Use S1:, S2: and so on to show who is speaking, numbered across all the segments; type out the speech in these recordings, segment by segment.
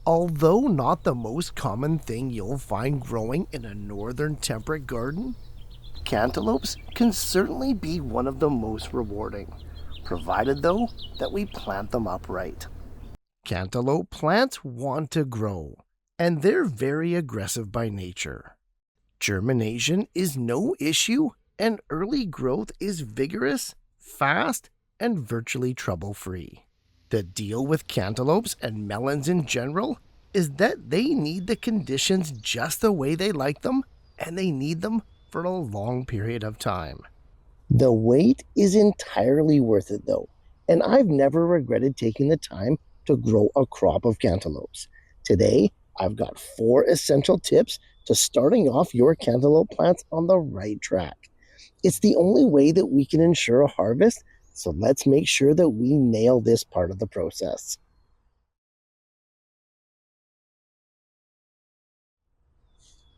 S1: Although not the most common thing you'll find growing in a northern temperate garden, cantaloupes can certainly be one of the most rewarding, provided though that we plant them upright. Cantaloupe plants want to grow, and they're very aggressive by nature. Germination is no issue, and early growth is vigorous, fast, and virtually trouble-free. The deal with cantaloupes and melons in general is that they need the conditions just the way they like them, and they need them for a long period of time. The wait is entirely worth it though, and I've never regretted taking the time to grow a crop of cantaloupes. Today, I've got 4 essential tips to starting off your cantaloupe plants on the right track. It's the only way that we can ensure a harvest, so let's make sure that we nail this part of the process.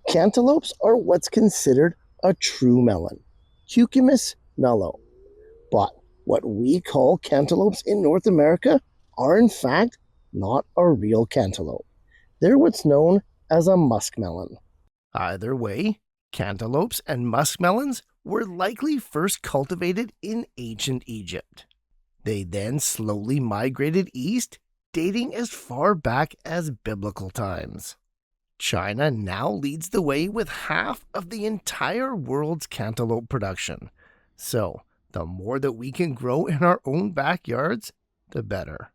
S1: Cantaloupes are what's considered a true melon, Cucumis mellow. But what we call cantaloupes in North America are in fact not a real cantaloupe. They're what's known as a muskmelon. Either way, cantaloupes and muskmelons were likely first cultivated in ancient Egypt. They then slowly migrated east, dating as far back as biblical times. China now leads the way with half of the entire world's cantaloupe production. So, the more that we can grow in our own backyards, the better.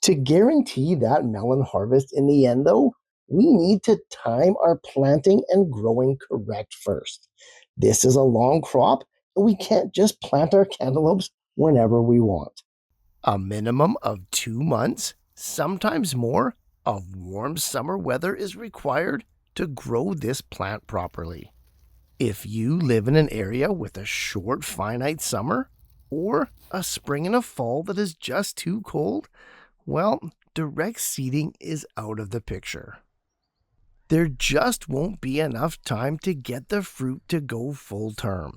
S1: To guarantee that melon harvest in the end, though, we need to time our planting and growing correct first. This is a long crop, and we can't just plant our cantaloupes whenever we want. A minimum of 2 months, sometimes more, of warm summer weather is required to grow this plant properly. If you live in an area with a short, finite summer, or a spring and a fall that is just too cold, well, direct seeding is out of the picture. There just won't be enough time to get the fruit to go full term.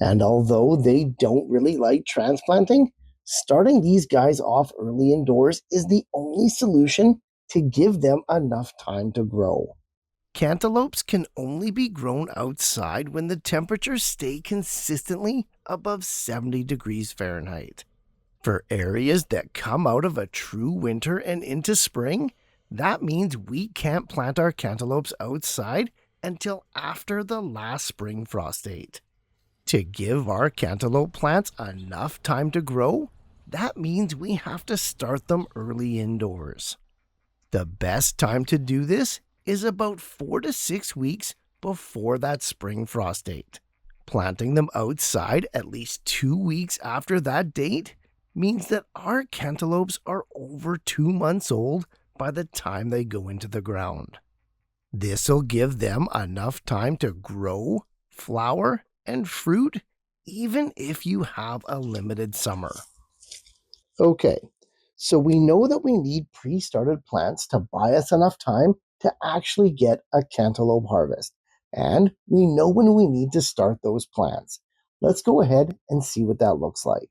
S1: And although they don't really like transplanting, starting these guys off early indoors is the only solution to give them enough time to grow. Cantaloupes can only be grown outside when the temperatures stay consistently above 70 degrees Fahrenheit. For areas that come out of a true winter and into spring, that means we can't plant our cantaloupes outside until after the last spring frost date. To give our cantaloupe plants enough time to grow, that means we have to start them early indoors. The best time to do this is about 4 to 6 weeks before that spring frost date. Planting them outside at least 2 weeks after that date means that our cantaloupes are over 2 months old by the time they go into the ground. This'll give them enough time to grow, flower, and fruit, even if you have a limited summer. Okay, so we know that we need pre-started plants to buy us enough time to actually get a cantaloupe harvest, and we know when we need to start those plants. Let's go ahead and see what that looks like.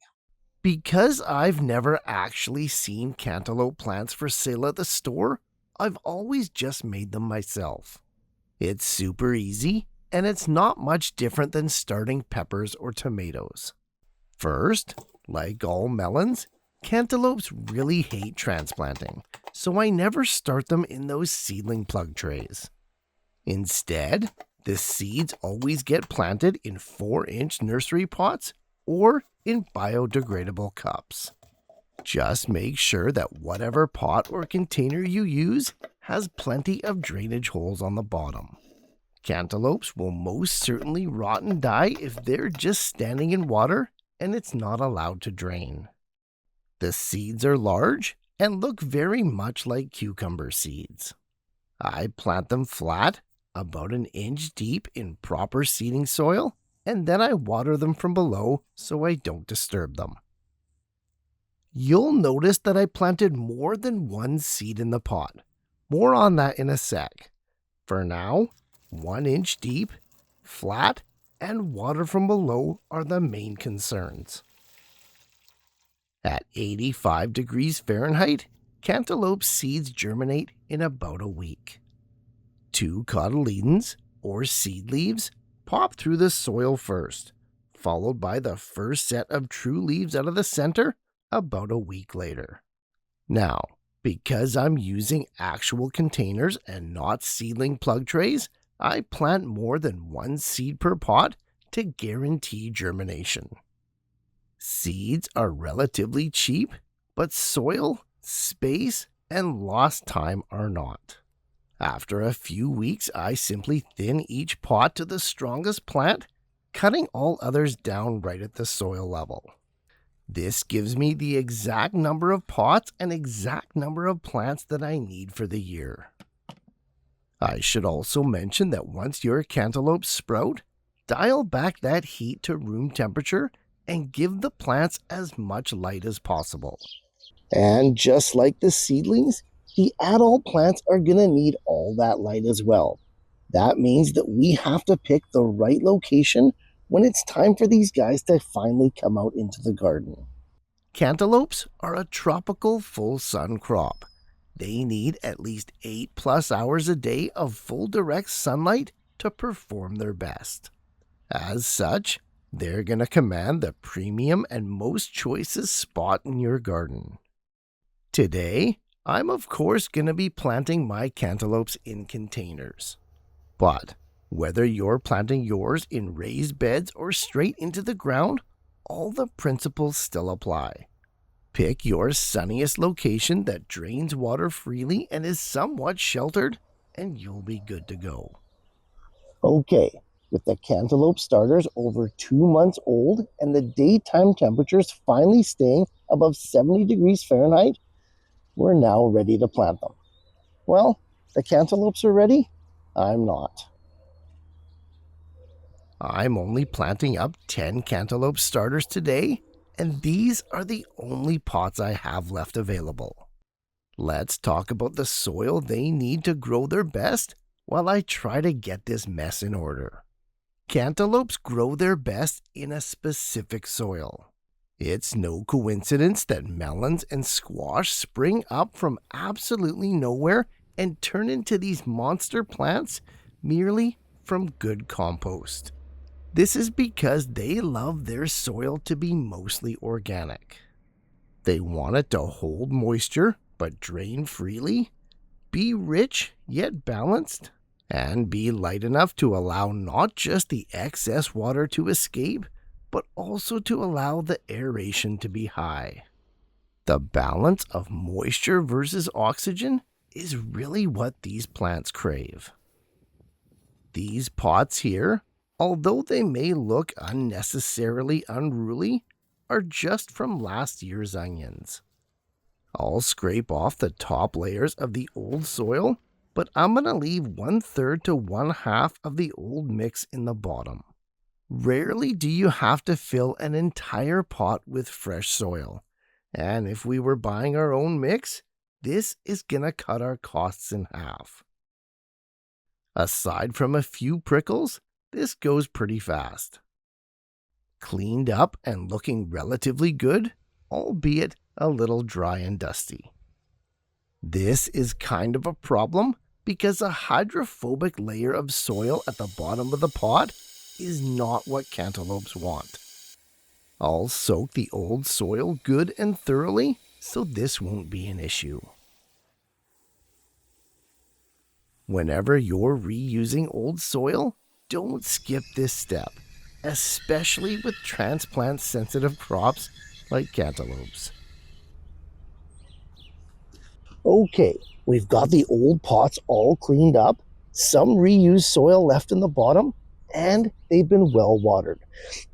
S1: Because I've never actually seen cantaloupe plants for sale at the store, I've always just made them myself. It's super easy, and it's not much different than starting peppers or tomatoes. First, like all melons, cantaloupes really hate transplanting, so I never start them in those seedling plug trays. Instead, the seeds always get planted in 4-inch nursery pots or in biodegradable cups. Just make sure that whatever pot or container you use has plenty of drainage holes on the bottom. Cantaloupes will most certainly rot and die if they're just standing in water and it's not allowed to drain. The seeds are large and look very much like cucumber seeds. I plant them flat, about 1 inch deep in proper seeding soil, and then I water them from below so I don't disturb them. You'll notice that I planted more than 1 seed in the pot. More on that in a sec. For now, 1 inch deep, flat, and water from below are the main concerns. At 85 degrees Fahrenheit, cantaloupe seeds germinate in about a week. 2 cotyledons, or seed leaves, pop through the soil first, followed by the first set of true leaves out of the center about a week later. Now, because I'm using actual containers and not seedling plug trays, I plant more than 1 seed per pot to guarantee germination. Seeds are relatively cheap, but soil, space, and lost time are not. After a few weeks, I simply thin each pot to the strongest plant, cutting all others down right at the soil level. This gives me the exact number of pots and exact number of plants that I need for the year. I should also mention that once your cantaloupes sprout, dial back that heat to room temperature and give the plants as much light as possible. And just like the seedlings, the adult plants are going to need all that light as well. That means that we have to pick the right location when it's time for these guys to finally come out into the garden. Cantaloupes are a tropical full sun crop. They need at least 8+ hours a day of full direct sunlight to perform their best. As such, they're going to command the premium and most choicest spot in your garden. Today, I'm of course going to be planting my cantaloupes in containers. But whether you're planting yours in raised beds or straight into the ground, all the principles still apply. Pick your sunniest location that drains water freely and is somewhat sheltered, and you'll be good to go. Okay, with the cantaloupe starters over 2 months old and the daytime temperatures finally staying above 70 degrees Fahrenheit, we're now ready to plant them. Well, the cantaloupes are ready. I'm not. I'm only planting up 10 cantaloupe starters today, and these are the only pots I have left available. Let's talk about the soil they need to grow their best while I try to get this mess in order. Cantaloupes grow their best in a specific soil. It's no coincidence that melons and squash spring up from absolutely nowhere and turn into these monster plants merely from good compost. This is because they love their soil to be mostly organic. They want it to hold moisture but drain freely, be rich yet balanced, and be light enough to allow not just the excess water to escape, but also to allow the aeration to be high. The balance of moisture versus oxygen is really what these plants crave. These pots here, although they may look unnecessarily unruly, are just from last year's onions. I'll scrape off the top layers of the old soil, but I'm going to leave 1/3 to 1/2 of the old mix in the bottom. Rarely do you have to fill an entire pot with fresh soil, and if we were buying our own mix, this is going to cut our costs in half. Aside from a few prickles, this goes pretty fast. Cleaned up and looking relatively good, albeit a little dry and dusty. This is kind of a problem because a hydrophobic layer of soil at the bottom of the pot is not what cantaloupes want. I'll soak the old soil good and thoroughly, so this won't be an issue. Whenever you're reusing old soil, don't skip this step, especially with transplant-sensitive crops like cantaloupes. Okay, we've got the old pots all cleaned up, some reused soil left in the bottom, and they've been well watered.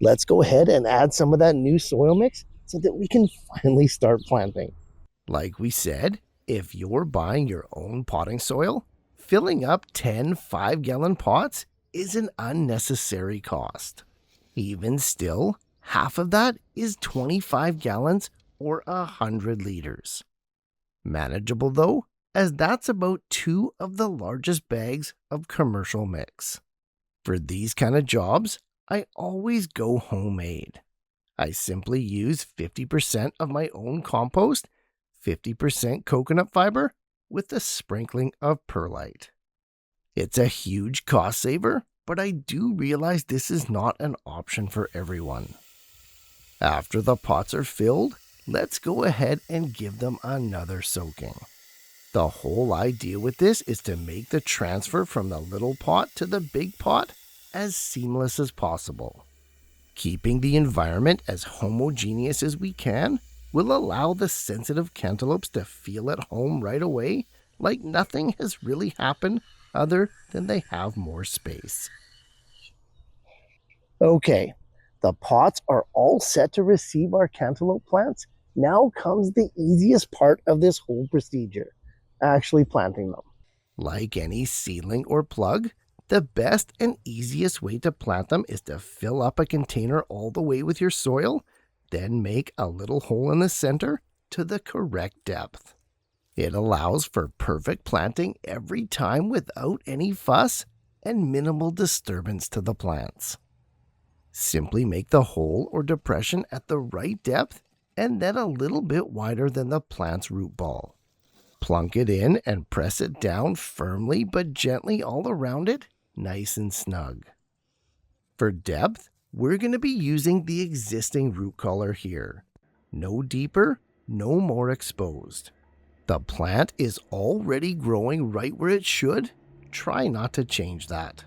S1: Let's go ahead and add some of that new soil mix so that we can finally start planting. Like we said, if you're buying your own potting soil, filling up 10 5-gallon pots is an unnecessary cost. Even still, half of that is 25 gallons or 100 liters. Manageable though, as that's about 2 of the largest bags of commercial mix. For these kind of jobs, I always go homemade. I simply use 50% of my own compost, 50% coconut fiber with a sprinkling of perlite. It's a huge cost saver, but I do realize this is not an option for everyone. After the pots are filled, let's go ahead and give them another soaking. The whole idea with this is to make the transfer from the little pot to the big pot as seamless as possible. Keeping the environment as homogeneous as we can will allow the sensitive cantaloupes to feel at home right away, like nothing has really happened other than they have more space. Okay, the pots are all set to receive our cantaloupe plants. Now comes the easiest part of this whole procedure, actually planting them. Like any seedling or plug, the best and easiest way to plant them is to fill up a container all the way with your soil, then make a little hole in the center to the correct depth. It allows for perfect planting every time without any fuss and minimal disturbance to the plants. Simply make the hole or depression at the right depth and then a little bit wider than the plant's root ball. Plunk it in and press it down firmly but gently all around it, nice and snug. For depth, we're going to be using the existing root collar here. No deeper, no more exposed. The plant is already growing right where it should. Try not to change that.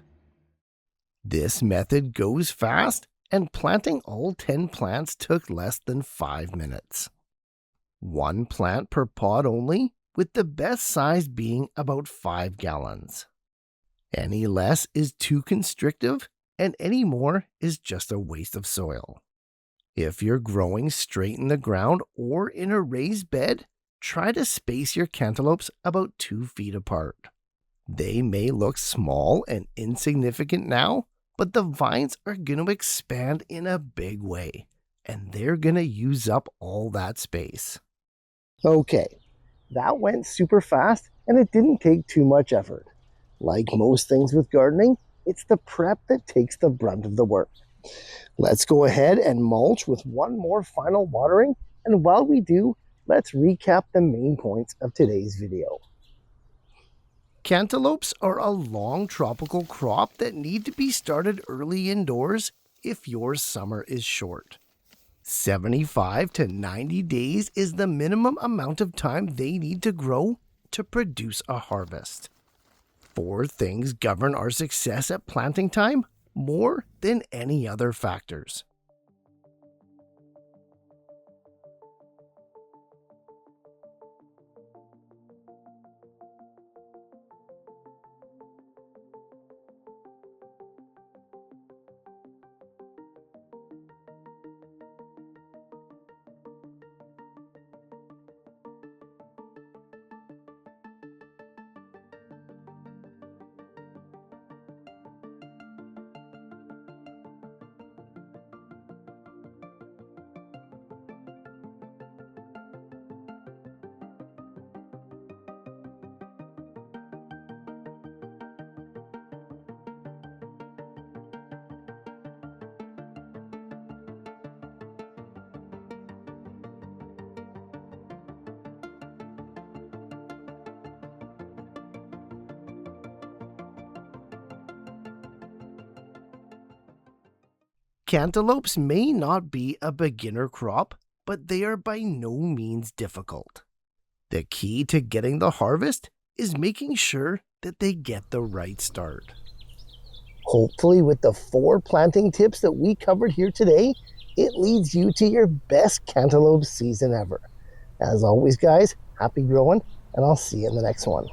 S1: This method goes fast, and planting all 10 plants took less than 5 minutes. 1 plant per pot only, with the best size being about 5 gallons. Any less is too constrictive, and any more is just a waste of soil. If you're growing straight in the ground or in a raised bed, try to space your cantaloupes about 2 feet apart. They may look small and insignificant now, but the vines are going to expand in a big way, and they're going to use up all that space. Okay, that went super fast, and it didn't take too much effort. Like most things with gardening, it's the prep that takes the brunt of the work. Let's go ahead and mulch with one more final watering, and while we do, let's recap the main points of today's video. Cantaloupes are a long tropical crop that need to be started early indoors if your summer is short. 75 to 90 days is the minimum amount of time they need to grow to produce a harvest. 4 things govern our success at planting time more than any other factors. Cantaloupes may not be a beginner crop, but they are by no means difficult. The key to getting the harvest is making sure that they get the right start. Hopefully, with the 4 planting tips that we covered here today, it leads you to your best cantaloupe season ever. As always, guys, happy growing, and I'll see you in the next one.